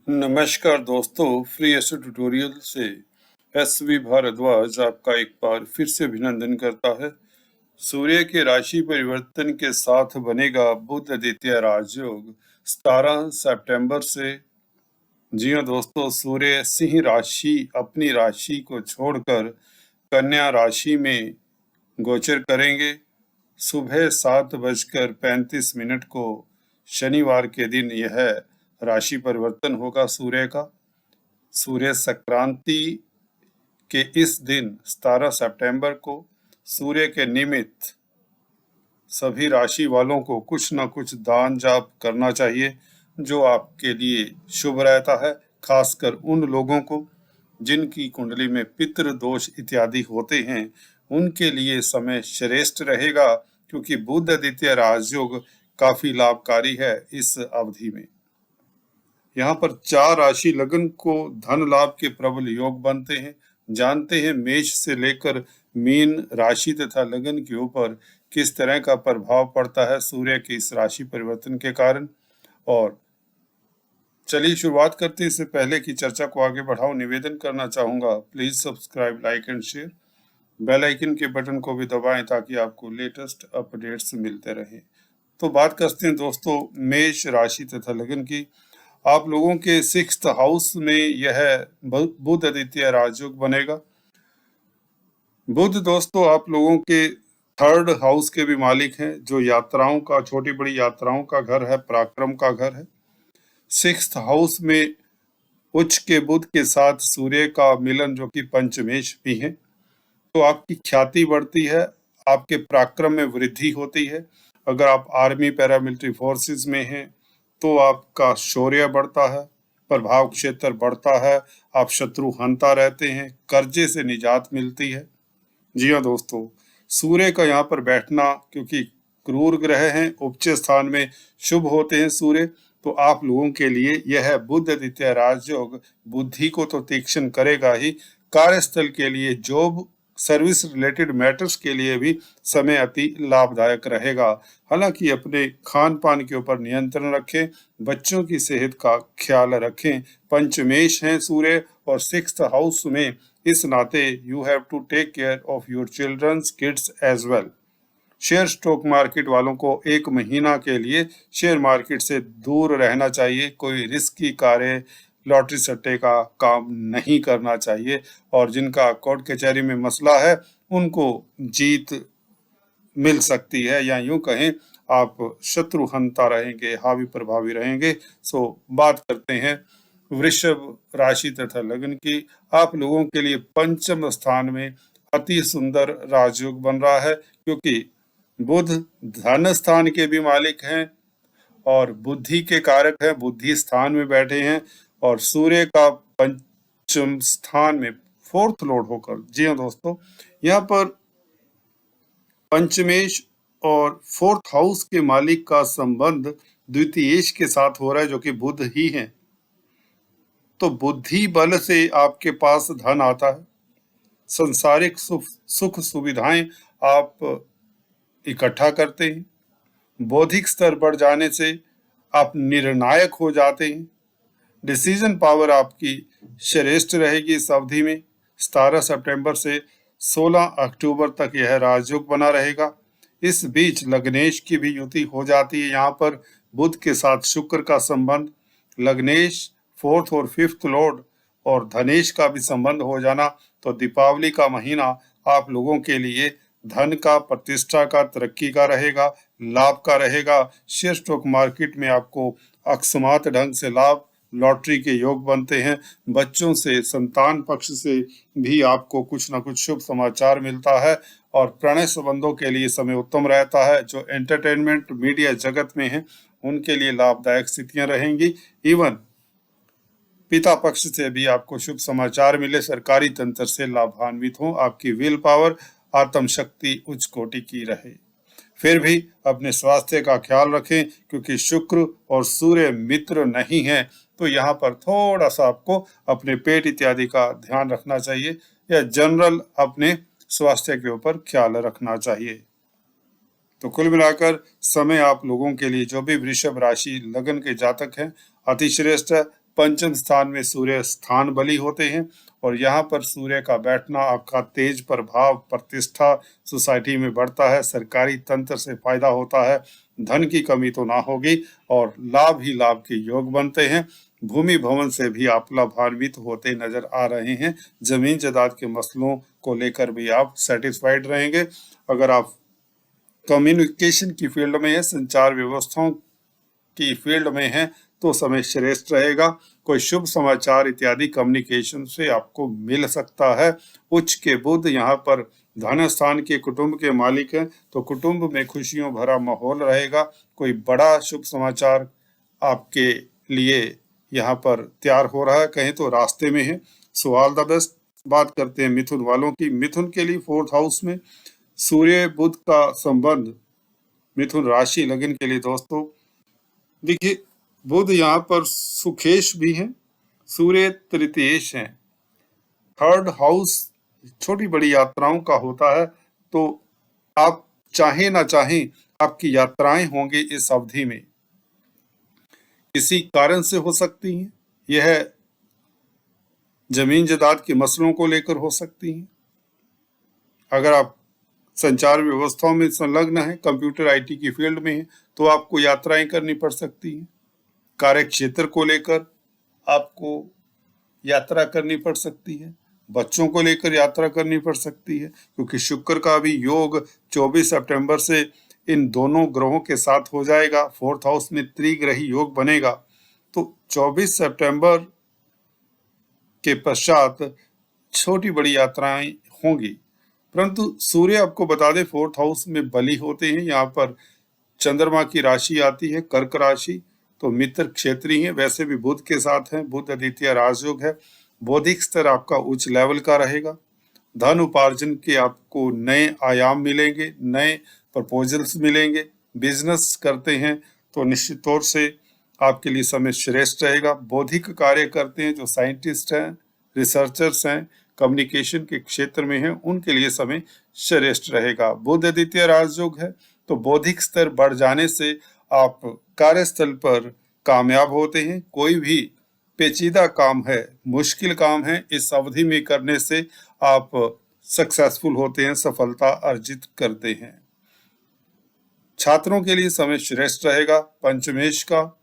नमस्कार दोस्तों, free astro tutorial से एस.वी. भारद्वाज आपका एक बार फिर से अभिनंदन करता है। सूर्य के राशि परिवर्तन के साथ बनेगा बुध आदित्य राजयोग 17 सितंबर से। जी हाँ दोस्तों, सूर्य सिंह राशि अपनी राशि को छोड़कर कन्या राशि में गोचर करेंगे। सुबह 7:35 को शनिवार के दिन यह राशि परिवर्तन होगा सूर्य का। सूर्य संक्रांति के इस दिन 17 सितंबर को सूर्य के निमित्त सभी राशि वालों को कुछ न कुछ दान जाप करना चाहिए, जो आपके लिए शुभ रहता है। खासकर उन लोगों को जिनकी कुंडली में पितृ दोष इत्यादि होते हैं, उनके लिए समय श्रेष्ठ रहेगा, क्योंकि बुध आदित्य राजयोग काफी लाभकारी है इस अवधि में। यहाँ पर 4 राशि लगन को धन लाभ के प्रबल योग बनते हैं। जानते हैं मेष से लेकर मीन राशि तथा लगन के ऊपर किस तरह का प्रभाव पड़ता है सूर्य के इस राशि परिवर्तन के कारण। और चलिए शुरुआत करते हैं। इससे पहले की चर्चा को आगे बढ़ाओ, निवेदन करना चाहूंगा, please subscribe, like and share, bell icon के बटन को भी दबाएं ताकि आपको लेटेस्ट अपडेट्स मिलते रहें। तो बात करते हैं दोस्तों मेष राशि तथा लगन की। आप लोगों के 6th हाउस में यह बुध आदित्य राजयोग बनेगा। बुध दोस्तों आप लोगों के 3rd हाउस के भी मालिक हैं, जो यात्राओं का, छोटी बड़ी यात्राओं का घर है, पराक्रम का घर है। 6th हाउस में उच्च के बुध के साथ सूर्य का मिलन, जो कि पंचमेश भी है, तो आपकी ख्याति बढ़ती है, आपके पराक्रम में वृद्धि होती है। अगर आप आर्मी पैरामिलिट्री फोर्सेस में हैं तो आपका शौर्य बढ़ता है, प्रभाव क्षेत्र बढ़ता है, आप शत्रु हंता रहते हैं, कर्जे से निजात मिलती है। जी हाँ दोस्तों, सूर्य का यहाँ पर बैठना, क्योंकि क्रूर ग्रह हैं, उच्च स्थान में शुभ होते हैं सूर्य, तो आप लोगों के लिए यह बुध आदित्य राजयोग बुद्धि को तो तीक्ष्ण करेगा ही, कार्यस्थल के लिए, जॉब सर्विस रिलेटेड मैटर्स के लिए भी समय अति लाभदायक रहेगा। हालांकि अपने खान पान के ऊपर नियंत्रण रखें, बच्चों की सेहत का ख्याल रखें। पंचमेश हैं सूर्य और 6th हाउस में, इस नाते you have to take care of your childrens kids as well. Share stock market वालों को 1 महीना के लिए शेयर मार्केट से दूर रहना चाहिए। कोई रिस्की कार्य, लॉटरी सट्टे का काम नहीं करना चाहिए। और जिनका कोर्ट कचहरी में मसला है, उनको जीत मिल सकती है, या यूं कहें आप शत्रु हंता रहेंगे, हावी प्रभावी रहेंगे। सो बात करते हैं वृषभ राशि तथा लगन की। आप लोगों के लिए पंचम स्थान में अति सुंदर राजयोग बन रहा है, क्योंकि बुध धन स्थान के भी मालिक हैं और बुद्धि के कारक हैं, बुद्धि स्थान में बैठे हैं, और सूर्य का पंचम स्थान में 4th लॉर्ड होकर। जी हाँ दोस्तों, यहाँ पर पंचमेश और 4th हाउस के मालिक का संबंध द्वितीयेश के साथ हो रहा है, जो कि बुध ही है। तो बुद्धि बल से आपके पास धन आता है, संसारिक सुख सुविधाएं आप इकट्ठा करते हैं, बौद्धिक स्तर बढ़ जाने से आप निर्णायक हो जाते हैं, डिसीजन पावर आपकी श्रेष्ठ रहेगी इस अवधि में। 17 सितंबर से 16 अक्टूबर तक यह राजयोग बना रहेगा। इस बीच लग्नेश की भी युति हो जाती है। यहाँ पर बुध के साथ शुक्र का संबंध, लग्नेश 4th और 5th लॉर्ड और धनेश का भी संबंध हो जाना, तो दीपावली का महीना आप लोगों के लिए धन का, प्रतिष्ठा का, तरक्की का रहेगा, लाभ का रहेगा। शेयर स्टॉक मार्केट में आपको अकस्मात ढंग से लाभ, लॉटरी के योग बनते हैं। बच्चों से, संतान पक्ष से भी आपको कुछ ना कुछ शुभ समाचार मिलता है, और प्रणय संबंधों के लिए समय उत्तम रहता है। जो एंटरटेनमेंट मीडिया जगत में है, उनके लिए लाभदायक स्थितियां रहेंगी। इवन पिता पक्ष से भी आपको शुभ समाचार मिले, सरकारी तंत्र से लाभान्वित हो, आपकी विल पावर, आत्म शक्ति उच्च कोटि की रहे। फिर भी अपने स्वास्थ्य का ख्याल रखें, क्योंकि शुक्र और सूर्य मित्र नहीं है, तो यहाँ पर थोड़ा सा आपको अपने पेट इत्यादि का ध्यान रखना चाहिए, या जनरल अपने स्वास्थ्य के ऊपर ख्याल रखना चाहिए। तो कुल मिलाकर समय आप लोगों के लिए, जो भी वृषभ राशि लगन के जातक हैं, अति श्रेष्ठ है। पंचम स्थान में सूर्य स्थान बली होते हैं और यहाँ पर सूर्य का बैठना आपका तेज प्रभाव, प्रतिष्ठा सोसाइटी में बढ़ता है, सरकारी तंत्र से फायदा होता है, धन की कमी तो ना होगी और लाभ ही लाभ के योग बनते हैं। भूमि भवन से भी आप लाभान्वित होते नजर आ रहे हैं। जमीन जायदाद के मसलों को लेकर भी आप सेटिस्फाइड रहेंगे। अगर आप कम्युनिकेशन की फील्ड में है, संचार व्यवस्थाओं की फील्ड में है, तो समय श्रेष्ठ रहेगा। कोई शुभ समाचार इत्यादि कम्युनिकेशन से आपको मिल सकता है। उच्च के बुध यहाँ पर धन स्थान के कुटुंब के मालिक हैं, तो कुटुंब में खुशियों भरा माहौल रहेगा। कोई बड़ा शुभ समाचार आपके लिए यहाँ पर तैयार हो रहा है, कहें तो रास्ते में है। सो ऑल द बेस्ट। बात करते हैं मिथुन वालों की। मिथुन के लिए 4th हाउस में सूर्य बुध का संबंध मिथुन राशि लगन के लिए दोस्तों देखिए, बुध यहाँ पर सुखेश भी हैं, सूर्य तृतीयेश हैं। 3rd हाउस छोटी बड़ी यात्राओं का होता है, तो आप चाहे ना चाहें आपकी यात्राएं होंगी इस अवधि में, किसी कारण से हो सकती हैं। यह जमीन जायदाद के मसलों को लेकर हो सकती हैं। अगर आप संचार व्यवस्थाओं में संलग्न है, कंप्यूटर आईटी की फील्ड में है, तो आपको यात्राएं करनी पड़ सकती हैं। कार्य क्षेत्र को लेकर आपको यात्रा करनी पड़ सकती है। बच्चों को लेकर यात्रा करनी पड़ सकती है, क्योंकि शुक्र का भी योग 24 सितंबर से इन दोनों ग्रहों के साथ हो जाएगा। 4th हाउस में त्रिग्रही योग बनेगा, तो 24 सितंबर के पश्चात छोटी बड़ी यात्राएं होंगी। परंतु सूर्य आपको बता दें 4th हाउस में बली होते हैं। यहाँ पर चंद्रमा की राशि आती है कर्क राशि, तो मित्र क्षेत्रीय है। वैसे भी बुध के साथ है, बुध आदित्य राजयोग है। बौद्धिक स्तर आपका उच्च लेवल का रहेगा। धन उपार्जन के आपको नए आयाम मिलेंगे, नए प्रपोजल्स मिलेंगे। बिजनेस करते हैं तो निश्चित तौर से आपके लिए समय श्रेष्ठ रहेगा। बौद्धिक कार्य करते हैं, जो साइंटिस्ट हैं, रिसर्चर्स हैं, कम्युनिकेशन के क्षेत्र में हैं, उनके लिए समय श्रेष्ठ रहेगा। बुध आदित्य राजयोग है, तो बौद्धिक स्तर बढ़ जाने से आप कार्यस्थल पर कामयाब होते हैं। कोई भी पेचीदा काम है, मुश्किल काम है, इस अवधि में करने से आप सक्सेसफुल होते हैं, सफलता अर्जित करते हैं। छात्रों के लिए समय श्रेष्ठ रहेगा। पंचमेश का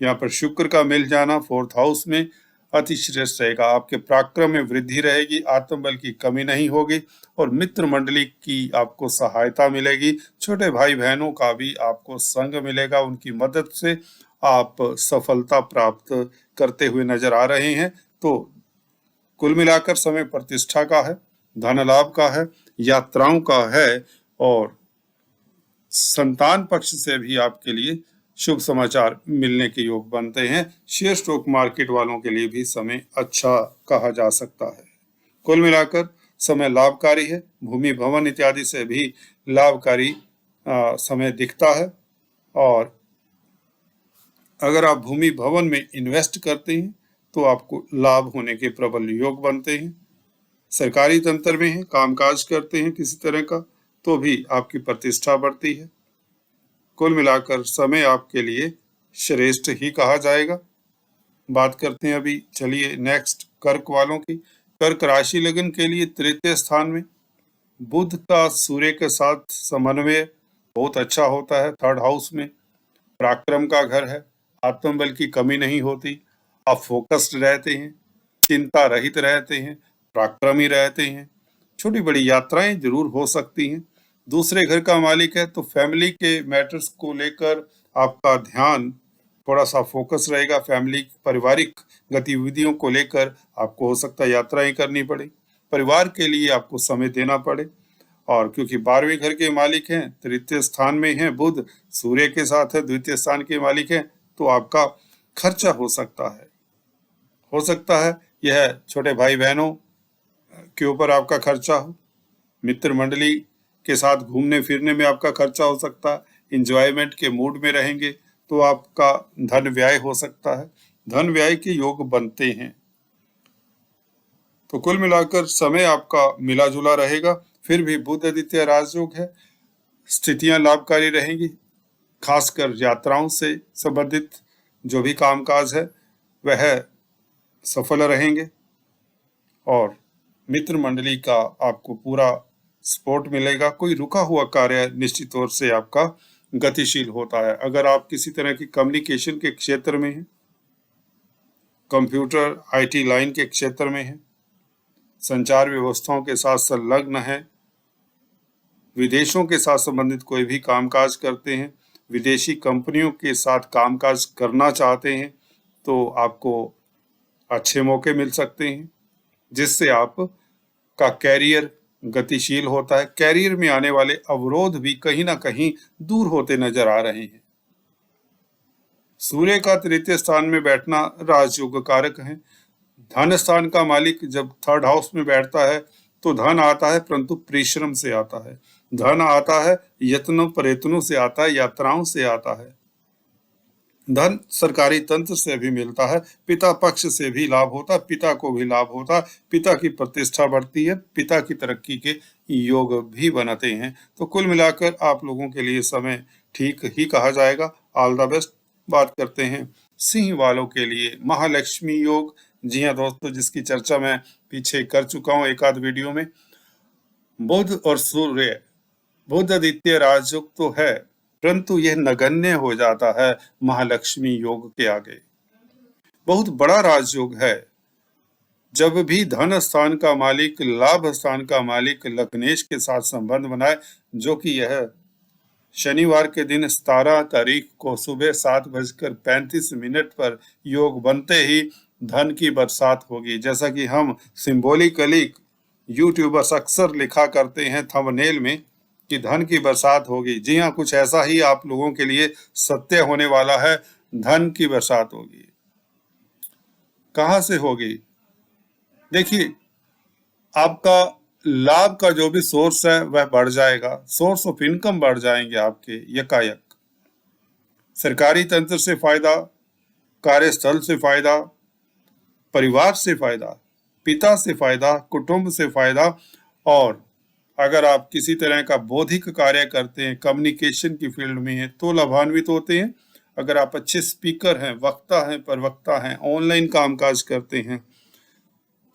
यहाँ पर शुक्र का मिल जाना 4th हाउस में अति श्रेष्ठ रहेगा। आपके पराक्रम में वृद्धि रहेगी, आत्मबल की कमी नहीं होगी और मित्र मंडली की आपको सहायता मिलेगी। छोटे भाई बहनों का भी आपको संग मिलेगा, उनकी मदद से आप सफलता प्राप्त करते हुए नजर आ रहे हैं। तो कुल मिलाकर समय प्रतिष्ठा का है, धन लाभ का है, यात्राओं का है और संतान पक्ष से भी आपके लिए शुभ समाचार मिलने के योग बनते हैं। शेयर स्टॉक मार्केट वालों के लिए भी समय अच्छा कहा जा सकता है। कुल मिलाकर समय लाभकारी है। भूमि भवन इत्यादि से भी लाभकारी समय दिखता है और अगर आप भूमि भवन में इन्वेस्ट करते हैं तो आपको लाभ होने के प्रबल योग बनते हैं। सरकारी तंत्र में है, कामकाज करते हैं किसी तरह का, तो भी आपकी प्रतिष्ठा बढ़ती है। कुल मिलाकर समय आपके लिए श्रेष्ठ ही कहा जाएगा। बात करते हैं अभी, चलिए नेक्स्ट कर्क वालों की। कर्क राशि लगन के लिए 3य स्थान में बुध का सूर्य के साथ समन्वय बहुत अच्छा होता है। 3rd हाउस में पराक्रम का घर है, आत्मबल की कमी नहीं होती, आप फोकस्ड रहते हैं, चिंता रहित रहते हैं, पराक्रमी रहते हैं। छोटी बड़ी यात्राएं जरूर हो सकती हैं। दूसरे घर का मालिक है, तो फैमिली के मैटर्स को लेकर आपका ध्यान थोड़ा सा फोकस रहेगा। फैमिली पारिवारिक गतिविधियों को लेकर आपको हो सकता है यात्राएं करनी पड़े, परिवार के लिए आपको समय देना पड़े। और क्योंकि 12वें घर के मालिक हैं, 3य स्थान में हैं बुध, सूर्य के साथ है, 2य स्थान के मालिक हैं, तो आपका खर्चा हो सकता है यह छोटे भाई बहनों के ऊपर आपका खर्चा हो। मित्र मंडली के साथ घूमने फिरने में आपका खर्चा हो सकता है। इंजॉयमेंट के मूड में रहेंगे तो आपका धन व्यय हो सकता है। धन व्यय के योग बनते हैं। तो कुल मिलाकर समय आपका मिला जुला रहेगा। फिर भी बुध आदित्य राजयोग है, स्थितियां लाभकारी रहेंगी। खासकर यात्राओं से संबंधित जो भी कामकाज है, वह सफल रहेंगे और मित्र मंडली का आपको पूरा सपोर्ट मिलेगा। कोई रुका हुआ कार्य निश्चित तौर से आपका गतिशील होता है। अगर आप किसी तरह की कम्युनिकेशन के क्षेत्र में हैं, कंप्यूटर आईटी लाइन के क्षेत्र में हैं, संचार व्यवस्थाओं के साथ संलग्न है, विदेशों के साथ संबंधित कोई भी कामकाज करते हैं, विदेशी कंपनियों के साथ कामकाज करना चाहते हैं, तो आपको अच्छे मौके मिल सकते हैं जिससे आप का कैरियर गतिशील होता है। कैरियर में आने वाले अवरोध भी कहीं ना कहीं दूर होते नजर आ रहे हैं। सूर्य का तृतीय स्थान में बैठना राजयोग कारक है। धन स्थान का मालिक जब थर्ड हाउस में बैठता है तो धन आता है, परंतु परिश्रम से आता है। धन आता है यत्नों प्रयत्नों से आता है, यात्राओं से आता है। धन सरकारी तंत्र से भी मिलता है, पिता पक्ष से भी लाभ होता है, पिता को भी लाभ होता है, पिता की प्रतिष्ठा बढ़ती है, पिता की तरक्की के योग भी बनते हैं। तो कुल मिलाकर आप लोगों के लिए समय ठीक ही कहा जाएगा। All the best. बात करते हैं सिंह वालों के लिए महालक्ष्मी योग। जी हाँ दोस्तों, जिसकी चर्चा मैं पीछे कर चुका हूँ एक आध वीडियो में। बुध और सूर्य, बुध आदित्य राजयोग तो है, परंतु यह नगण्य हो जाता है महालक्ष्मी योग के आगे। बहुत बड़ा राजयोग है। जब भी धन स्थान का मालिक, लाभ स्थान का मालिक लग्नेश के साथ संबंध बनाए, जो कि यह शनिवार के दिन 17 तारीख को सुबह 7:35 पर योग बनते ही धन की बरसात होगी। जैसा कि हम सिंबॉलिकली यूट्यूबर्स अक्सर लिखा करते हैं थंबनेल में कि धन की बरसात होगी। जी हाँ, कुछ ऐसा ही आप लोगों के लिए सत्य होने वाला है। धन की बरसात होगी। कहां से होगी? देखिए, आपका लाभ का जो भी सोर्स है वह बढ़ जाएगा, सोर्स ऑफ इनकम बढ़ जाएंगे आपके यकायक। सरकारी तंत्र से फायदा, कार्यस्थल से फायदा, परिवार से फायदा, पिता से फायदा, कुटुंब से फायदा। और अगर आप किसी तरह का बौद्धिक कार्य करते हैं, कम्युनिकेशन की फील्ड में हैं, तो लाभान्वित होते हैं। अगर आप अच्छे स्पीकर हैं, वक्ता हैं, प्रवक्ता हैं, ऑनलाइन कामकाज करते हैं,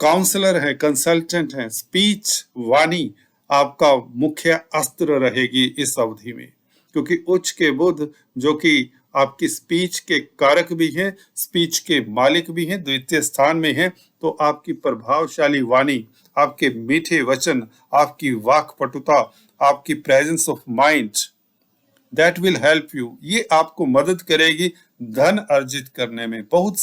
काउंसलर है, कंसल्टेंट है, स्पीच वाणी आपका मुख्य अस्त्र रहेगी इस अवधि में। क्योंकि उच्च के बुध जो कि आपकी स्पीच के कारक भी हैं, स्पीच के मालिक भी हैं, द्वितीय स्थान में हैं, तो आपकी प्रभावशाली वाणी, आपके मीठे वचन, आपकी वाक्पटुता, आपकी presence of mind, that will help you. ये आपको मदद करेगी धन अर्जित करने में। बहुत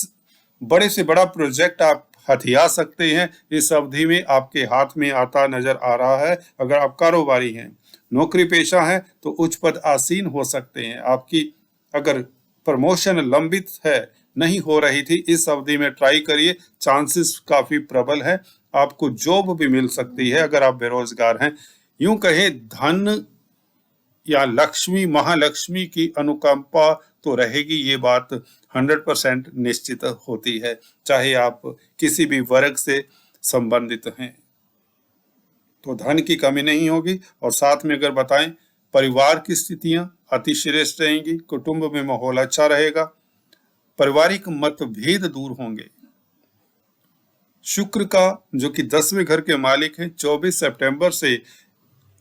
बड़े से बड़ा प्रोजेक्ट आप हथिया सकते हैं इस अवधि में, आपके हाथ में आता नजर आ रहा है। अगर आप कारोबारी हैं, नौकरी पेशा हैं, तो उच्च पद आसीन हो सकते हैं। आपकी अगर प्रमोशन लंबित है, नहीं हो रही थी, इस अवधि में ट्राई करिए, चांसेस काफी प्रबल है। आपको जॉब भी मिल सकती है अगर आप बेरोजगार हैं। यूं कहें, धन या लक्ष्मी, महालक्ष्मी की अनुकंपा तो रहेगी, ये बात 100% निश्चित होती है, चाहे आप किसी भी वर्ग से संबंधित हैं। तो धन की कमी नहीं होगी। और साथ में अगर बताएं, परिवार की स्थितियां अति श्रेष्ठ रहेंगी, कुटुंब में माहौल अच्छा रहेगा, पारिवारिक मतभेद दूर होंगे। शुक्र का जो कि 10वें घर के मालिक है, 24 सितंबर से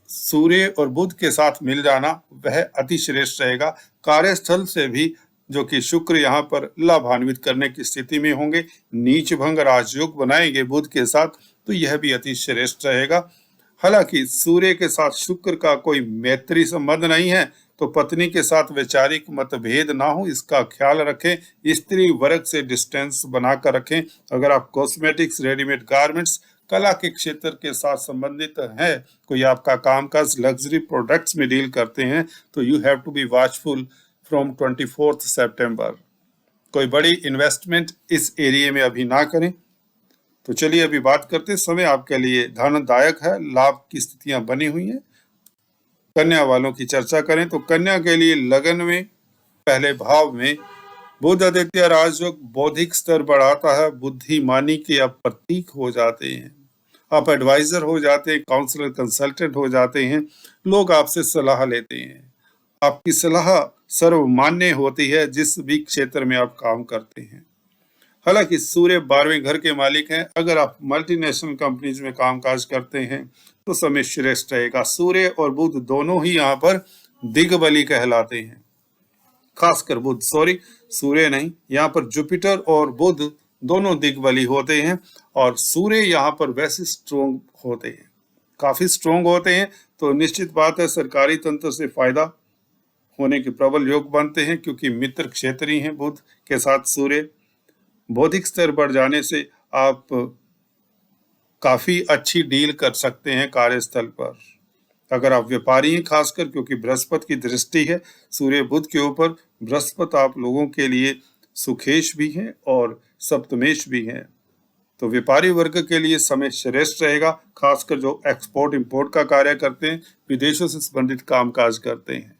सूर्य और बुध के साथ मिल जाना वह अति श्रेष्ठ रहेगा। कार्यस्थल से भी जो कि शुक्र यहाँ पर लाभान्वित करने की स्थिति में होंगे, नीच भंग राजयोग बनाएंगे बुध के साथ, तो यह भी अति श्रेष्ठ रहेगा। हालांकि सूर्य के साथ शुक्र का कोई मैत्री संबंध नहीं है, तो पत्नी के साथ वैचारिक मतभेद ना हो, इसका ख्याल रखें। स्त्री वर्ग से डिस्टेंस बनाकर रखें। अगर आप कॉस्मेटिक्स, रेडीमेड गारमेंट्स, कला के क्षेत्र के साथ संबंधित है, कोई आपका कामकाज लग्जरी प्रोडक्ट्स में डील करते हैं, तो you have to be watchful from 24 सितंबर। कोई बड़ी इन्वेस्टमेंट इस एरिया में अभी ना करें। तो चलिए अभी बात करते हैं, समय आपके लिए धनदायक है, लाभ की स्थितियां बनी हुई हैं। कन्या वालों की चर्चा करें तो कन्या के लिए लगन में पहले भाव में बुध आदित्य राजयोग बौद्धिक स्तर बढ़ाता है, बुद्धिमानी के आप प्रतीक हो जाते हैं, आप एडवाइजर हो जाते हैं, काउंसलर, कंसल्टेंट हो जाते हैं, लोग आपसे सलाह लेते हैं, आपकी सलाह सर्वमान्य होती है जिस भी क्षेत्र में आप काम करते हैं। हालांकि सूर्य 12वें घर के मालिक हैं। अगर आप मल्टीनेशनल कंपनीज में कामकाज करते हैं तो समय श्रेष्ठ रहेगा। सूर्य और बुध दोनों ही यहाँ पर दिग्बली कहलाते हैं, खासकर बुध, सॉरी सूर्य नहीं, यहाँ पर जुपिटर और बुध दोनों दिग्बली होते हैं। और सूर्य यहाँ पर वैसे स्ट्रोंग होते हैं, काफी स्ट्रोंग होते हैं, तो निश्चित बात है सरकारी तंत्र से फायदा होने के प्रबल योग बनते हैं, क्योंकि मित्र क्षेत्रीय हैं बुध के साथ सूर्य। बौद्धिक स्तर बढ़ जाने से आप काफी अच्छी डील कर सकते हैं कार्यस्थल पर। अगर आप व्यापारी हैं खासकर, क्योंकि बृहस्पति की दृष्टि है सूर्य बुध के ऊपर, बृहस्पति आप लोगों के लिए सुखेश भी हैं और सप्तमेश भी हैं, तो व्यापारी वर्ग के लिए समय श्रेष्ठ रहेगा, खासकर जो एक्सपोर्ट इंपोर्ट का कार्य करते हैं, विदेशों से संबंधित कामकाज करते हैं।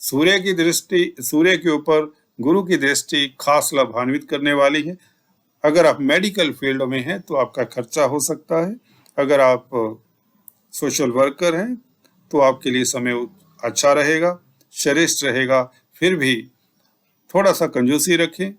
सूर्य की दृष्टि, सूर्य के ऊपर गुरु की दृष्टि खास लाभान्वित करने वाली है। अगर आप मेडिकल फील्ड में हैं तो आपका खर्चा हो सकता है। अगर आप सोशल वर्कर हैं तो आपके लिए समय अच्छा रहेगा, श्रेष्ठ रहेगा। फिर भी थोड़ा सा कंजूसी रखें,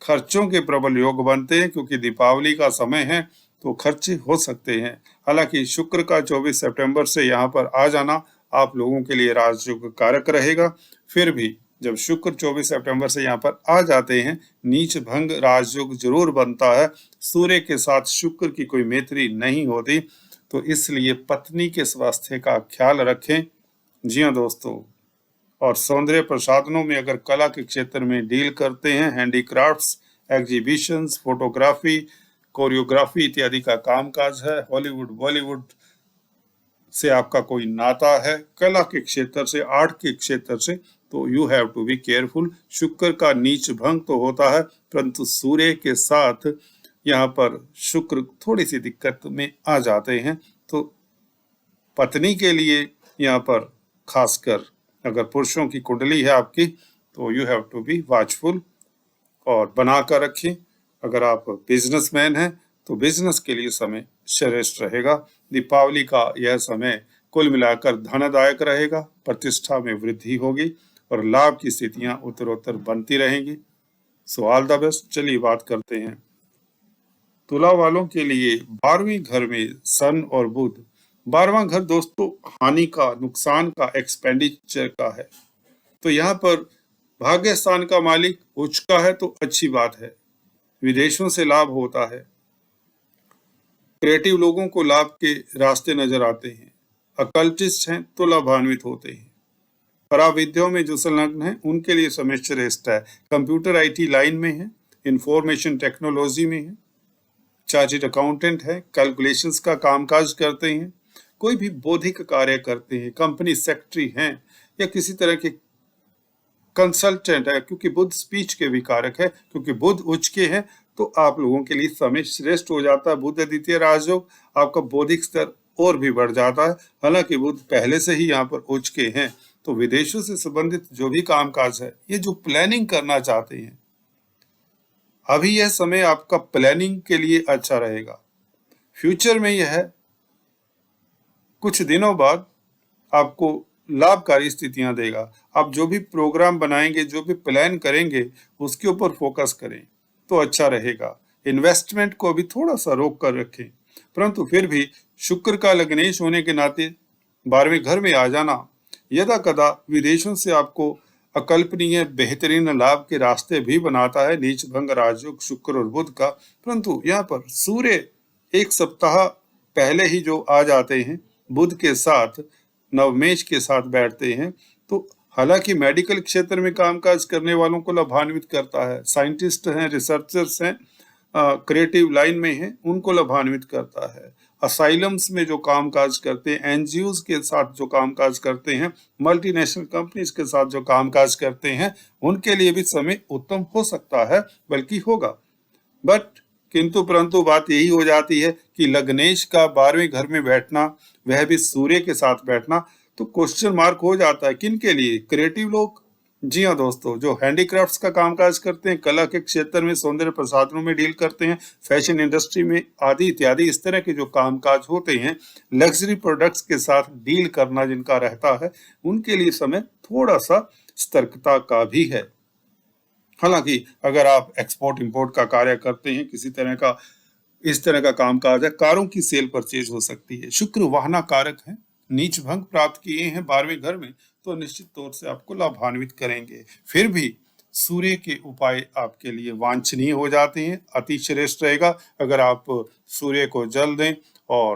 खर्चों के प्रबल योग बनते हैं, क्योंकि दीपावली का समय है तो खर्चे हो सकते हैं। हालांकि शुक्र का 24 सितंबर से यहाँ पर आ जाना आप लोगों के लिए राजयोग कारक रहेगा। फिर भी जब शुक्र 24 सितंबर से यहाँ पर आ जाते हैं, नीच भंग राजयोग जरूर बनता है। सूर्य के साथ शुक्र की कोई मैत्री नहीं होती, तो इसलिए पत्नी के स्वास्थ्य का ख्याल रखें। जी हाँ दोस्तों, और सौंदर्य प्रसाधनों में अगर कला के क्षेत्र में डील करते हैं, हैंडीक्राफ्ट्स, एग्जीबिशंस, फोटोग्राफी, कोरियोग्राफी इत्यादि का कामकाज है, हॉलीवुड बॉलीवुड से आपका कोई नाता है, कला के क्षेत्र से, आर्ट के क्षेत्र से, तो you have to be careful. शुक्र का नीच भंग तो होता है, परंतु सूर्य के साथ यहाँ पर शुक्र थोड़ी सी दिक्कत में आ जाते हैं। तो पत्नी के लिए यहाँ पर खासकर अगर पुरुषों की कुंडली है आपकी, तो you have to be watchful और बना कर रखें। अगर आप बिजनेसमैन हैं तो बिजनेस के लिए समय श्रेष्ठ रहेगा। दीपावली का यह समय कुल मिलाकर धनदायक रहेगा, प्रतिष्ठा में वृद्धि होगी और लाभ की स्थितियां उत्तरोत्तर बनती रहेंगी। सो ऑल द बेस्ट। चलिए बात करते हैं तुला वालों के लिए 12वें घर में सन और बुध। 12वां घर दोस्तों हानि का, नुकसान का, एक्सपेंडिचर का है, तो यहाँ पर भाग्य स्थान का मालिक उच्च का है तो अच्छी बात है, विदेशों से लाभ होता है। क्रिएटिव लोगों को लाभ के रास्ते नजर आते हैं। अकल्टिस्ट हैं तो लाभान्वित होते हैं। पराविद्याओं में जो संलग्न है उनके लिए समय श्रेष्ठ है। कंप्यूटर आईटी लाइन में है, इंफॉर्मेशन टेक्नोलॉजी में है, चार्टर्ड अकाउंटेंट है, कैलकुलेशंस का कामकाज करते हैं, कोई भी बौद्धिक कार्य करते हैं, कंपनी सेक्रेटरी हैं या किसी तरह के कंसल्टेंट है, क्योंकि बुध स्पीच के भी कारक है, क्योंकि बुध उच्च के हैं तो आप लोगों के लिए समय श्रेष्ठ हो जाता है। बुध द्वितीय राजयोग, आपका बौद्धिक स्तर और भी बढ़ जाता है। हालांकि बुध पहले से ही यहाँ पर उच्च के हैं, तो विदेशों से संबंधित जो भी कामकाज है, ये जो प्लानिंग करना चाहते हैं, अभी यह समय आपका प्लानिंग के लिए अच्छा रहेगा। फ्यूचर में यह कुछ दिनों बाद आपको लाभकारी स्थितियां देगा। आप जो भी प्रोग्राम बनाएंगे, जो भी प्लान करेंगे, उसके ऊपर फोकस करें तो अच्छा रहेगा। इन्वेस्टमेंट को भी थोड़ा सा रोक कर रखें, परंतु फिर भी शुक्र का लग्नेश होने के नाते 12वें घर में आ जाना यदा कदा विदेशों से आपको अकल्पनीय बेहतरीन लाभ के रास्ते भी बनाता है। नीच भंग राजयोग शुक्र और बुध का, परंतु यहाँ पर सूर्य एक सप्ताह पहले ही जो आ जाते हैं, बुध के साथ नवमेश के साथ बैठते हैं, तो हालांकि मेडिकल क्षेत्र में कामकाज करने वालों को लाभान्वित करता है। साइंटिस्ट हैं, रिसर्चर्स हैं, क्रिएटिव लाइन में हैं, उनको लाभान्वित करता है। असाइलम्स में जो कामकाज करते हैं, एनजीओज के साथ जो कामकाज करते हैं, मल्टीनेशनल कंपनीज के साथ जो कामकाज करते हैं, उनके लिए भी समय उत्तम हो सकता है, बल्कि होगा। बट किंतु परंतु बात यही हो जाती है कि लग्नेश का 12वें घर में बैठना, वह भी सूर्य के साथ बैठना, तो क्वेश्चन मार्क हो जाता है। किन के लिए? क्रिएटिव लोग। जी हाँ दोस्तों, जो हैंडीक्राफ्ट्स का कामकाज करते हैं, कला के क्षेत्र में, सौंदर्य प्रसाधनों में डील करते हैं, फैशन इंडस्ट्री में आदि इत्यादि, इस तरह के जो कामकाज होते हैं, लग्जरी प्रोडक्ट्स के साथ डील करना जिनका रहता है, उनके लिए समय थोड़ा सा सतर्कता का भी है। हालांकि अगर आप एक्सपोर्ट इंपोर्ट का कार्य करते हैं, किसी तरह का इस तरह का कामकाज है, कारों की सेल परचेज हो सकती है। शुक्र वाहना कारक है, नीच भंग प्राप्त किए हैं 12वें घर में, तो निश्चित तौर से आपको लाभान्वित करेंगे। फिर भी सूर्य के उपाय आपके लिए वांछनीय हो जाते हैं, अति श्रेष्ठ रहेगा अगर आप सूर्य को जल दें और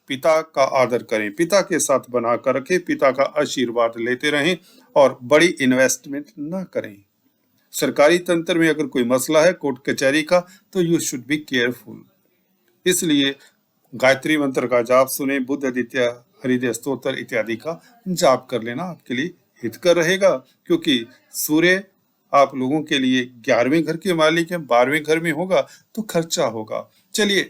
पिता का आदर करें, पिता के साथ बना कर रखें, पिता का आशीर्वाद लेते रहें और बड़ी इन्वेस्टमेंट ना करें। सरकारी तंत्र में अगर कोई मसला है कोर्ट कचहरी का, तो यू शुड बी केयरफुल। इसलिए गायत्री मंत्र का जाप सुने, बुद्ध आदित्य हृदय स्तोत्र इत्यादि का जाप कर लेना आपके लिए हितकर रहेगा, क्योंकि सूर्य आप लोगों के लिए 11वें घर के मालिक हैं। 12वें घर में होगा तो खर्चा होगा। चलिए,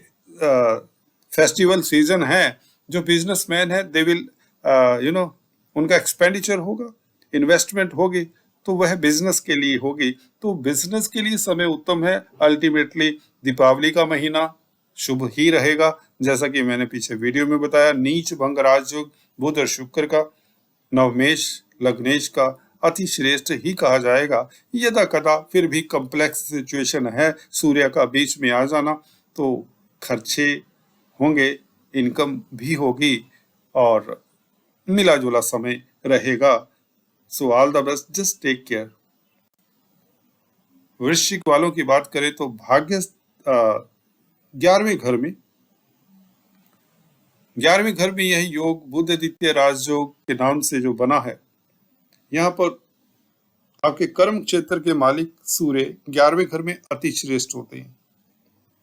फेस्टिवल सीजन है, जो बिजनेसमैन है दे विल उनका एक्सपेंडिचर होगा, इन्वेस्टमेंट होगी, तो वह बिजनेस के लिए होगी। तो बिजनेस के लिए समय उत्तम है। अल्टीमेटली दीपावली का महीना शुभ ही रहेगा, जैसा कि मैंने पीछे वीडियो में बताया। नीच भंग राजयोग बुध और शुक्र का, नवमेश लग्नेश का अति श्रेष्ठ ही कहा जाएगा। यदा कदा फिर भी कॉम्प्लेक्स सिचुएशन है, सूर्य का बीच में आ जाना, तो खर्चे होंगे, इनकम भी होगी और मिला जुला समय रहेगा। So all the best, just take care. वृश्चिक वालों की बात करें तो भाग्य 11वें घर में, 11वें घर में यह योग बुध आदित्य राजयोग के नाम से जो बना है, यहाँ पर आपके कर्म क्षेत्र के मालिक सूर्य 11वें घर में अति श्रेष्ठ होते हैं।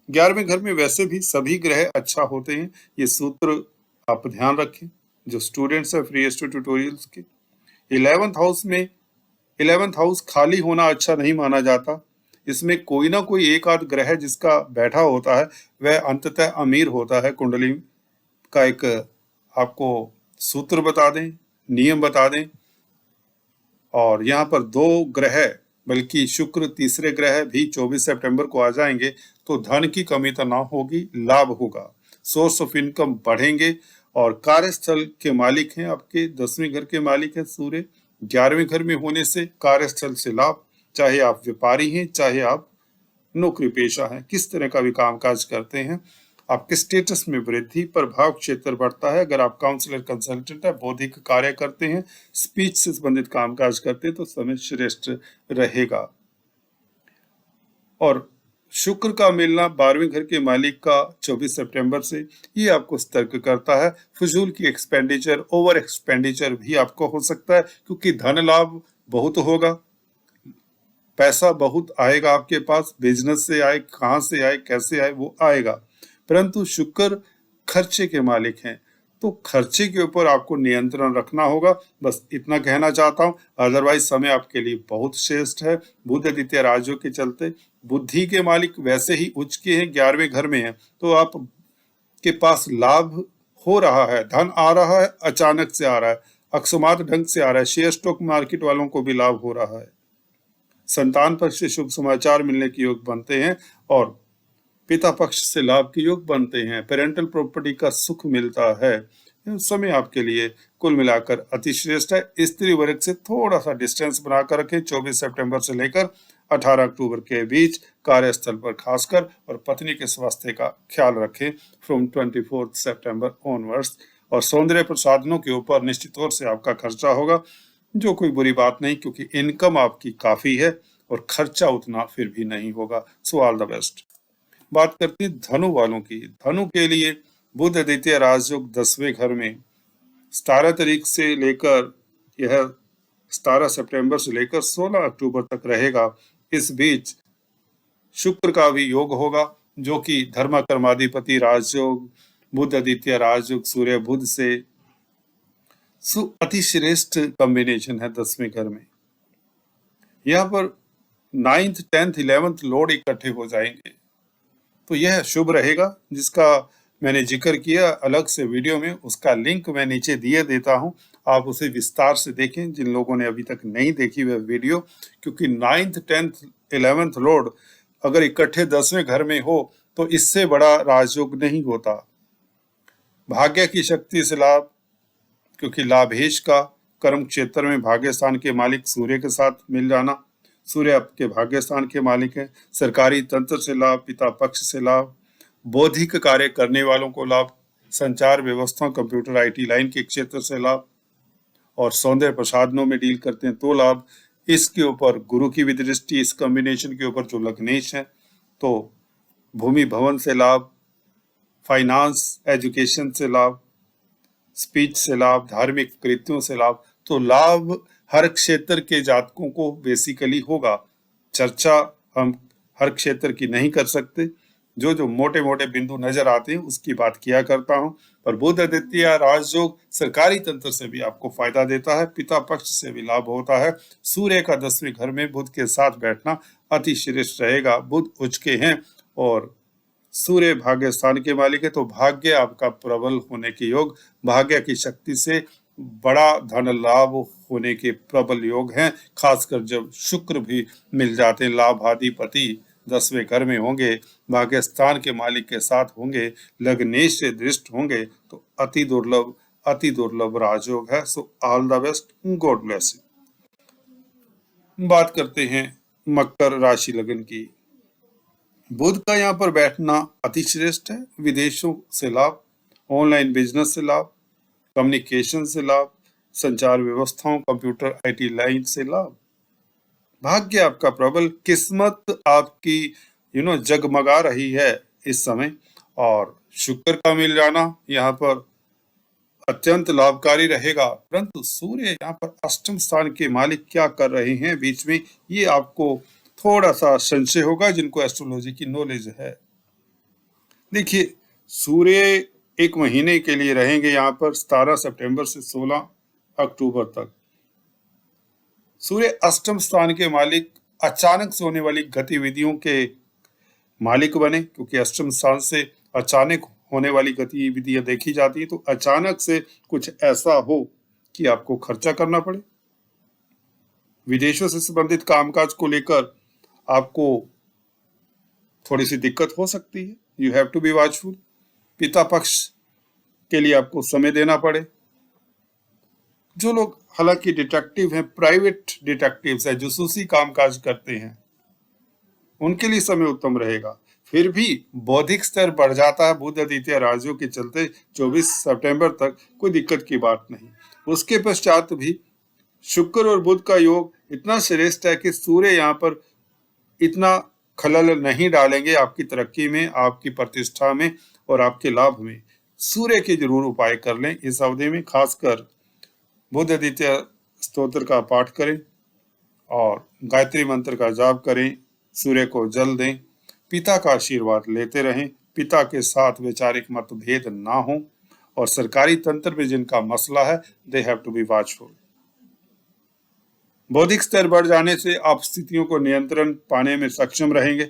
11वें घर में वैसे भी सभी ग्रह अच्छा होते हैं, ये सूत्र आप ध्यान रखें। जो स्टूडेंट्स है फ्री एस्ट्रो ट्यूटोरियल्स के, 11th हाउस में, 11th हाउस खाली होना अच्छा नहीं माना जाता। इसमें कोई ना कोई एक आध ग्रह जिसका बैठा होता है वह अंततः अमीर होता है। कुंडली का एक आपको सूत्र बता दें, नियम बता दें, और यहाँ पर 2 ग्रह, बल्कि शुक्र तीसरे ग्रह भी 24 सितंबर को आ जाएंगे, तो धन की कमी तो ना होगी, लाभ होगा, सोर्स ऑफ इनकम बढ़ेंगे। और कार्यस्थल के मालिक हैं आपके, 10वें घर के मालिक है सूर्य, 11वें घर में होने से कार्यस्थल से लाभ, चाहे आप व्यापारी हैं, चाहे आप नौकरी पेशा हैं, किस तरह का भी कामकाज करते हैं, आपके स्टेटस में वृद्धि, प्रभाव क्षेत्र बढ़ता है। अगर आप काउंसलर कंसल्टेंट है, बौद्धिक कार्य करते हैं, स्पीच से संबंधित कामकाज करते हैं, तो समय श्रेष्ठ रहेगा। और शुक्र का मिलना 12वें घर के मालिक का 24 सितंबर से, ये आपको सतर्क करता है। फजूल की एक्सपेंडिचर, ओवर एक्सपेंडिचर भी आपको हो सकता है, क्योंकि धन लाभ बहुत होगा, पैसा बहुत आएगा आपके पास, बिजनेस से आए, कहाँ से आए, कैसे आए, वो आएगा। परंतु शुक्र खर्चे के मालिक हैं, तो खर्चे के ऊपर आपको नियंत्रण रखना होगा। बस इतना कहना चाहता हूँ, अदरवाइज समय आपके लिए बहुत श्रेष्ठ है। बुध आदित्य राजयोग के चलते बुद्धि के मालिक वैसे ही उच्च के हैं, 11वें घर में है, तो आप के पास लाभ हो रहा है, धन आ रहा है, अचानक से आ रहा है, अकस्मात ढंग से आ रहा है। शेयर स्टॉक मार्केट वालों को भी लाभ हो रहा है। संतान पक्ष से शुभ समाचार मिलने के योग बनते हैं और पिता पक्ष से लाभ के योग बनते हैं। पेरेंटल प्रॉपर्टी का सुख मिलता है। समय आपके लिए कुल मिलाकर अति श्रेष्ठ है। स्त्री वर्ग से थोड़ा सा डिस्टेंस बनाकर रखें 24 सितंबर से लेकर 18 अक्टूबर के बीच, कार्यस्थल पर खासकर, और पत्नी के स्वास्थ्य का ख्याल रखें फ्रॉम 24 सितंबर ऑनवर्ड्स। और सौंदर्य प्रसाधनों के ऊपर निश्चित तौर से आपका खर्चा होगा, जो कोई बुरी बात नहीं, क्योंकि इनकम आपकी काफी है और खर्चा उतना फिर भी नहीं होगा। सो ऑल द बेस्ट। बात करते हैं धनु वालों की। धनु के लिए बुध आदित्य राजयोग 10वें घर में 17 तारीख से लेकर, यह 17 सितंबर से लेकर 16 अक्टूबर तक रहेगा। इस बीच शुक्र का भी योग होगा, जो कि धर्म कर्माधिपति राजयोग, बुध आदित्य राजयोग सूर्य बुध से अति श्रेष्ठ कॉम्बिनेशन है 10वें घर में। यहाँ पर 9th 10th 11th लॉर्ड इकट्ठे हो जाएंगे, तो यह शुभ रहेगा, जिसका मैंने जिक्र किया अलग से वीडियो में, उसका लिंक मैं नीचे दिए देता हूं, आप उसे विस्तार से देखें जिन लोगों ने अभी तक नहीं देखी वह वीडियो। क्योंकि 9th 10th 11th लॉर्ड अगर इकट्ठे 10वें घर में हो तो इससे बड़ा राजयोग नहीं होता। भाग्य की शक्ति से लाभ, क्योंकि लाभेश का कर्म क्षेत्र में भाग्य स्थान के मालिक सूर्य के साथ मिल जाना, सूर्य आपके भाग्य स्थान के मालिक हैं। सरकारी तंत्र से लाभ, पिता पक्ष से लाभ, बौद्धिक कार्य करने वालों को लाभ, संचार व्यवस्था, कंप्यूटर, आईटी लाइन के क्षेत्र से लाभ, और सौंदर्य प्रसाधनों में डील करते हैं तो लाभ। इसके ऊपर गुरु की भी दृष्टि इस कॉम्बिनेशन के ऊपर जो लग्नेश है, तो भूमि भवन से लाभ, फाइनेंस एजुकेशन से लाभ, स्पीच से लाभ, धार्मिक कृत्यों से लाभ। तो लाभ हर क्षेत्र के जातकों को बेसिकली होगा। चर्चा हम हर क्षेत्र की नहीं कर सकते, जो जो मोटे मोटे बिंदु नजर आते हैं उसकी बात किया करता हूं। पर बुध द्वितीय राजयोग सरकारी तंत्र से भी आपको फायदा देता है, पिता पक्ष से भी लाभ होता है। सूर्य का 10वें घर में बुध के साथ बैठना अति श्रेष्ठ रहेगा। बुध उच्च के हैं और सूर्य भाग्य स्थान के मालिक है, तो भाग्य आपका प्रबल होने के योग, भाग्य की शक्ति से बड़ा धन लाभ होने के प्रबल योग हैं। खासकर जब शुक्र भी मिल जाते हैं, लाभाधिपति 10वें घर में होंगे, भाग्य स्थान के मालिक के साथ होंगे, लग्नेश से दृष्ट होंगे, तो अति दुर्लभ राजयोग है। सो all the best, God bless you. बात करते हैं मकर राशि लगन की। बुध का यहाँ पर बैठना अति श्रेष्ठ है। विदेशों से लाभ, ऑनलाइन बिजनेस से लाभ, कम्युनिकेशन से लाभ, संचार व्यवस्थाओं, कंप्यूटर, आईटी लाइन से लाभ। भाग्य आपका प्रबल, किस्मत आपकी जगमगा रही है इस समय, और शुक्र का मिल जाना यहाँ पर अत्यंत लाभकारी रहेगा। परंतु सूर्य यहाँ पर अष्टम स्थान के मालिक क्या कर रहे हैं बीच में, ये आपको थोड़ा सा संशय होगा जिनको एस्ट्रोलॉजी की नॉलेज है। देखिए, सूर्य एक महीने के लिए रहेंगे यहाँ पर 17 सितंबर से 16 अक्टूबर तक। सूर्य अष्टम स्थान के मालिक अचानक से होने वाली गतिविधियों के मालिक बने, क्योंकि अष्टम स्थान से अचानक होने वाली गतिविधियां देखी जाती है। तो अचानक से कुछ ऐसा हो कि आपको खर्चा करना पड़े, विदेशों से संबंधित कामकाज को लेकर आपको थोड़ी सी दिक्कत हो सकती है। You have to be watchful. पिता पक्ष के लिए आपको समय देना पड़े। जो लोग हालांकि डिटेक्टिव हैं, प्राइवेट डिटेक्टिव्स हैं, जासूसी कामकाज करते हैं, उनके लिए समय उत्तम रहेगा। फिर भी बौद्धिक स्तर बढ़ जाता है बुध द्वितीय राजयोग के चलते 24 सितंबर तक, कोई दिक्कत की बात नहीं। उसके पश्चात भी शुक्र और बुध का योग इतना श्रेष्ठ है कि सूर्य यहाँ पर इतना खलल नहीं डालेंगे आपकी तरक्की में, आपकी प्रतिष्ठा में और आपके लाभ में। सूर्य के जरूर उपाय कर लें इस अवधि में। खासकर बुध द्वितीय स्तोत्र का पाठ करें और गायत्री मंत्र का जाप करें, सूर्य को जल दें, पिता का आशीर्वाद लेते रहें, पिता के साथ वैचारिक मतभेद ना हो, और सरकारी तंत्र में जिनका मसला है they have to be watchful. बौद्धिक स्तर बढ़ जाने से आप स्थितियों को नियंत्रण पाने में सक्षम रहेंगे।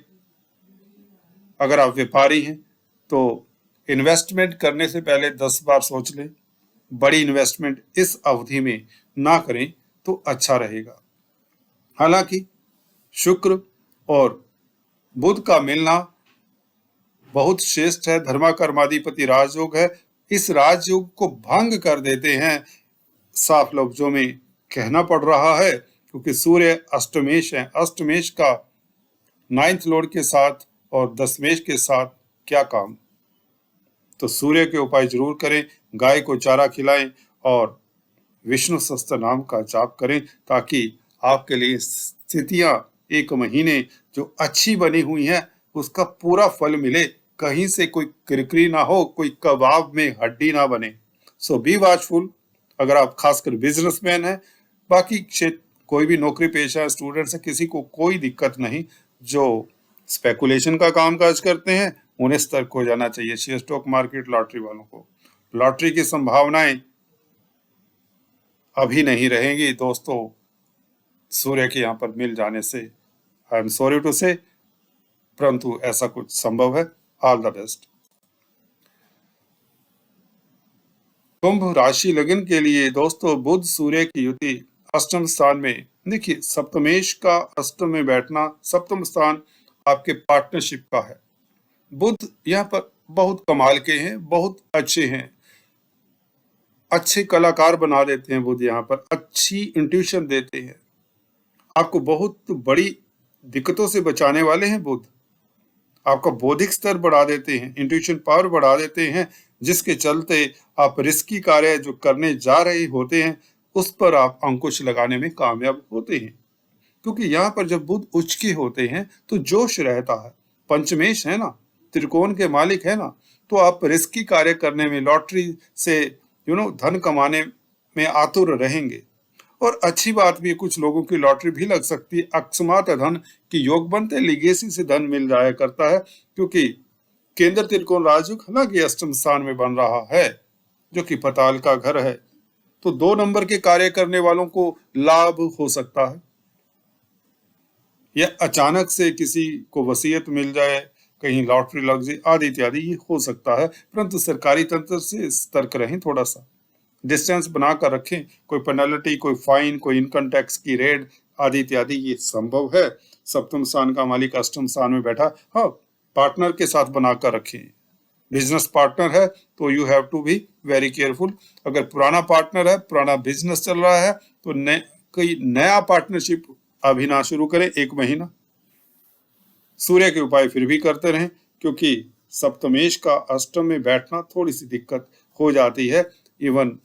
अगर आप व्यापारी हैं तो इन्वेस्टमेंट करने से पहले 10 बार सोच लें। बड़ी इन्वेस्टमेंट इस अवधि में ना करें तो अच्छा रहेगा। हालांकि शुक्र और बुध का मिलना बहुत श्रेष्ठ है, धर्माकर्माधिपति राजयोग है। इस राजयोग को भंग कर देते हैं, साफ लफ्जों में कहना पड़ रहा है, क्योंकि सूर्य अष्टमेश है। अष्टमेश का 9th लॉर्ड के साथ और दशमेश के साथ क्या काम। तो सूर्य के उपाय जरूर करें, गाय को चारा खिलाएं और विष्णु सहस्त्र नाम का जाप करें, ताकि आपके लिए स्थितियां एक महीने जो अच्छी बनी हुई हैं उसका पूरा फल मिले, कहीं से कोई किरकिरी ना हो, कोई कबाब में हड्डी ना बने। सो बी वॉचफुल। अगर आप खासकर बिजनेसमैन हैं, बाकी क्षेत्र कोई भी नौकरी पेशा स्टूडेंट्स है, किसी को कोई दिक्कत नहीं। जो स्पेकुलेशन का कामकाज करते हैं उन्हें सतर्क हो जाना चाहिए। शेयर स्टॉक मार्केट, लॉटरी वालों को लॉटरी की संभावनाएं अभी नहीं रहेंगी दोस्तों, सूर्य के यहाँ पर मिल जाने से। आई एम सॉरी टू से, परंतु ऐसा कुछ संभव है। All the best. कुंभ राशि लगन के लिए दोस्तों, बुध सूर्य की युति अष्टम स्थान में। देखिए, सप्तमेश का अष्टम में बैठना, सप्तम स्थान आपके पार्टनरशिप का है। बुध यहाँ पर बहुत कमाल के हैं, बहुत अच्छे हैं, अच्छे कलाकार बना देते हैं बुध यहाँ पर, अच्छी इंट्यूशन देते हैं, आपको बहुत बड़ी दिक्कतों से बचाने वाले हैं बुध। आपका बौद्धिक स्तर बढ़ा देते हैं, इंट्यूशन पावर बढ़ा देते हैं, जिसके चलते आप रिस्की कार्य जो करने जा रहे होते हैं उस पर आप अंकुश लगाने में कामयाब होते हैं। क्योंकि यहाँ पर जब बुध उच्च के होते हैं तो जोश रहता है, पंचमेश है ना, त्रिकोण के मालिक है ना, तो आप रिस्की कार्य करने में, लॉटरी से धन कमाने में आतुर रहेंगे। और अच्छी बात भी, कुछ लोगों की लॉटरी भी लग सकती है, अकस्मात धन की योग बनते, लिगेसी से धन मिल जाया करता है, क्योंकि केंद्र त्रिकोण राजयोग हालांकि अष्टम स्थान में बन रहा है जो कि पताल का घर है, तो 2 नंबर के कार्य करने वालों को लाभ हो सकता है, या अचानक से किसी को वसीयत मिल जाए, कहीं लॉटरी लग जाए आदि इत्यादि, ये हो सकता है। परंतु सरकारी तंत्र से सतर्क रहें, थोड़ा सा डिस्टेंस बनाकर रखें, कोई पेनल्टी, कोई फाइन, कोई इनकम टैक्स की रेड आदि इत्यादि ये संभव है। सप्तम स्थान का मालिक अष्टम स्थान में बैठा, हाँ, पार्टनर के साथ बनाकर रखें। बिजनेस पार्टनर है तो you have to be very careful. अगर पुराना पार्टनर है, पुराना बिजनेस चल रहा है, तो कोई नया पार्टनरशिप अभी ना शुरू करें, 1 महीना। सूर्य के उपाय फिर भी करते रहें, क्योंकि सप्तमेश का अष्टम में बैठना थोड़ी सी दिक्कत हो जाती है। इवन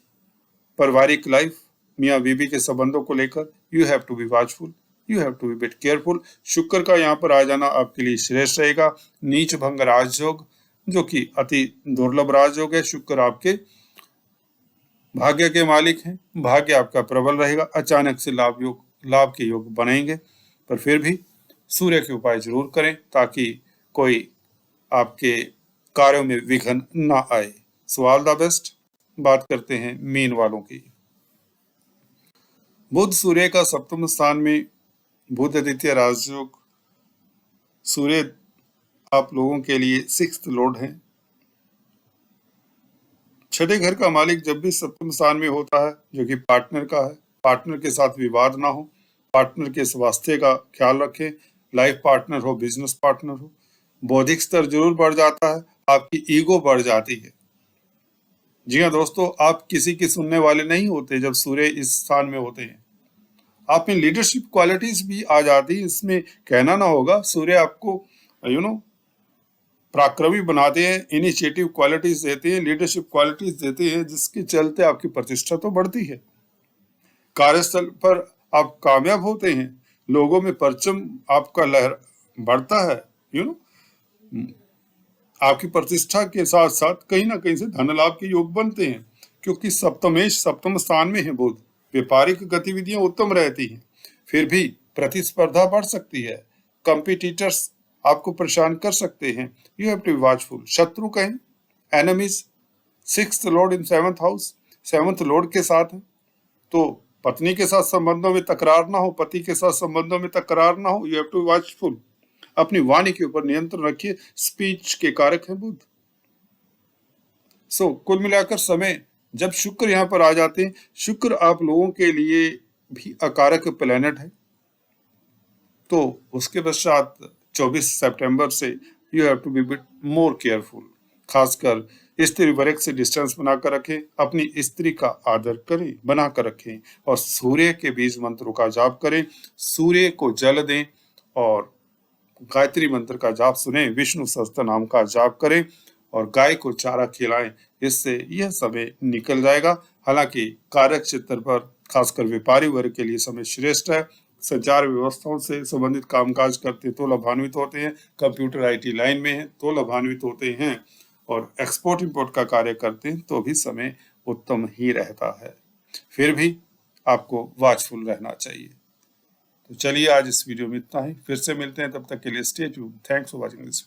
पारिवारिक लाइफ, मियाँ बीबी के संबंधों को लेकर you have to be watchful, you have to be bit careful. शुक्र का यहाँ पर आ जाना आपके लिए श्रेष्ठ रहेगा। नीच भंग राजयोग जो कि अति दुर्लभ राजयोग है। शुक्र आपके भाग्य के मालिक हैं, भाग्य आपका प्रबल रहेगा, अचानक से लाभ के योग बनेंगे। पर फिर भी सूर्य के उपाय जरूर करें ताकि कोई आपके कार्यों में विघ्न ना आए। सो ऑल द बेस्ट। बात करते हैं मीन वालों की। बुध सूर्य का सप्तम स्थान में, बुध आदित्य राजयोग। सूर्य आप लोगों के लिए 6th लॉर्ड है। छठे घर का मालिक जब भी सप्तम स्थान में होता है जो कि पार्टनर का है, पार्टनर के साथ विवाद ना हो, पार्टनर के स्वास्थ्य का ख्याल रखें, लाइफ पार्टनर हो, बिजनेस पार्टनर हो। बौद्धिक स्तर जरूर बढ़ जाता है, आपकी ईगो बढ़ जाती है। जी हाँ दोस्तों, आप किसी की सुनने वाले नहीं होते जब सूर्य इस स्थान में होते हैं। आप में लीडरशिप क्वालिटीज भी आ जाती है, इसमें कहना ना होगा। सूर्य आपको पराक्रमी बनाते हैं, इनिशिएटिव क्वालिटीज देते हैं, लीडरशिप क्वालिटीज देते हैं, जिसके चलते आपकी प्रतिष्ठा तो बढ़ती है, कार्यस्थल पर आप कामयाब होते हैं, लोगों में परचम आपका लहर बढ़ता है। आपकी प्रतिष्ठा के साथ साथ कहीं ना कहीं से धन लाभ के योग बनते हैं, क्योंकि सप्तमेश सप्तम स्थान में है बुध। व्यापारिक गतिविधियां उत्तम रहती हैं, फिर भी प्रतिस्पर्धा बढ़ सकती है, कंपिटिटर्स आपको परेशान कर सकते हैं। You have to be watchful. शत्रु कहें, enemies. 6th lord in 7th house, 7th lord के साथ है, तो पत्नी के साथ संबंधों में तकरार ना हो, पति के साथ संबंधों में तकरार ना हो। You have to be watchful. अपनी वाणी के ऊपर नियंत्रण रखिए, स्पीच के कारक है बुध। कुल मिलाकर समय जब शुक्र यहाँ पर आ जाते हैं, शुक्र आप लोगों के लिए भी अकारक प्लैनेट है, तो उसके पश्चात 24 सितंबर से you have to be bit more careful. खासकर स्त्री वर्ग से डिस्टेंस बनाकर रखें, अपनी स्त्री का आदर करें, बनाकर रखें, और सूर्य के बीज मंत्रों का जाप करें, सूर्य को जल दें, और गायत्री मंत्र का जाप सुने, विष्णु सहस्त्र नाम का जाप करें, और गाय को चारा खिलाएं। इससे यह समय निकल जाएगा। हालांकि कार्य क्षेत्र पर खासकर व्यापारी वर्ग के लिए समय श्रेष्ठ है। संचार व्यवस्थाओं से संबंधित कामकाज करते तो लाभान्वित होते हैं, कंप्यूटर IT लाइन में है तो लाभान्वित होते हैं, और एक्सपोर्ट इंपोर्ट का कार्य करते हैं तो भी समय उत्तम ही रहता है। फिर भी आपको वॉचफुल रहना चाहिए। तो चलिए आज इस वीडियो में इतना ही, फिर से मिलते हैं, तब तक के लिए stay tuned. Thanks for watching this.